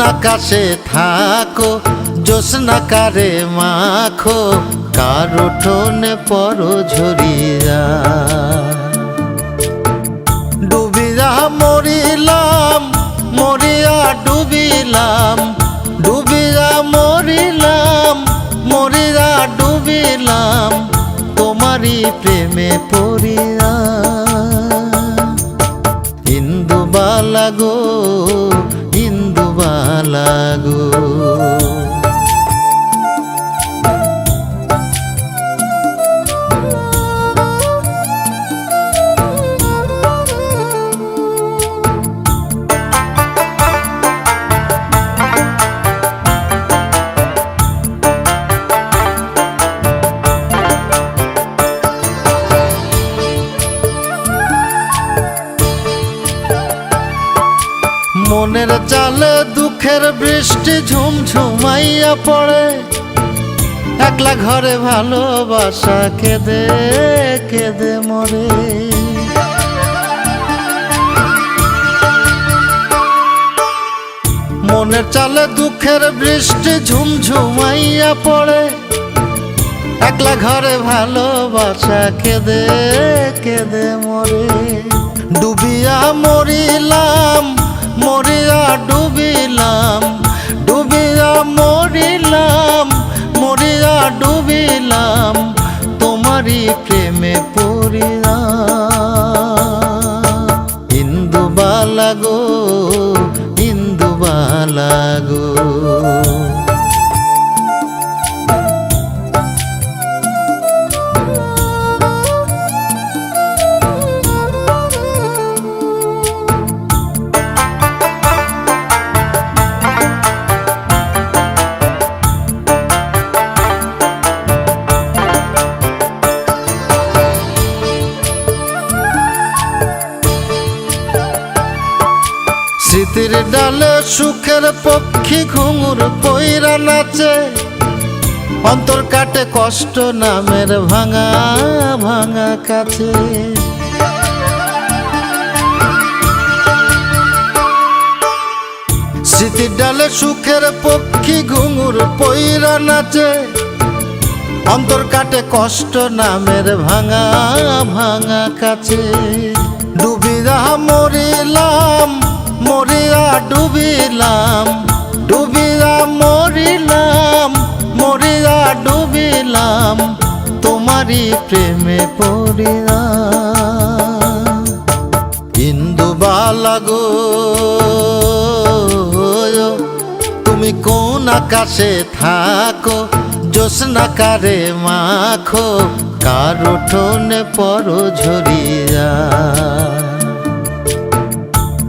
আকাশে থাকো জ্যোৎস্না কারে মাখো কার উঠোনে পরো ঝরিয়া ডুবিয়া মরিলাম মরিয়া ডুবিলাম ডুবিয়া মরিলাম মরিয়া ডুবিলাম তোমারই প্রেমে পড়িয়া ইন্দুবালা গো ইন্দুবালা গো মনের জালে দুঃখের বৃষ্টি ঝুমঝুমাইয়া পড়ে একলা ঘরে ভালোবাসা কেঁদে কেঁদে মরে মনের জালে দুঃখের বৃষ্টি ঝুমঝুমাইয়া পড়ে একলা ঘরে ভালোবাসা কেঁদে কেঁদে মরে ডুবিয়া মরিলাম মরিয়া ডুবিলাম ডুবিয়া মরিলাম মরিয়া ডুবিলাম তোমারই প্রেমে পড়িয়া ইন্দুবালা গো ইন্দুবালা গো স্মৃতির ডালে সুখের পক্ষী ঘুঙুর পইরা নাচে অন্তর কাটে কষ্ট নামের ভাঙা ভাঙা কাছে স্মৃতির ডালে সুখের পক্ষী ঘুঙুর পইরা নাচে অন্তর কাটে কষ্ট নামের ভাঙা ভাঙা কাছে ডুবিয়া মরিলাম মরিয়া ডুবিলাম ডুবিয়া মরিলাম মরিয়া ডুবিলাম তোমারই প্রেমে পড়িয়া ইন্দুবালা গো তুমি কোন আকাশে থাকো জ্যোৎস্না কারে মাখো কার উঠোনে পরো ঝরিয়া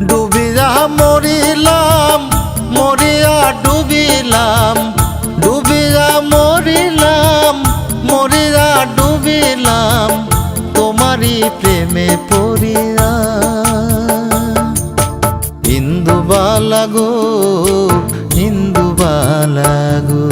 ডুবিয়া মরিলাম মরিয়া ডুবিলাম ডুবিয়া মরিলাম মরিয়া ডুবিলাম তোমারই প্রেমে পড়িয়া ইন্দুবালা গো ইন্দুবালা গো।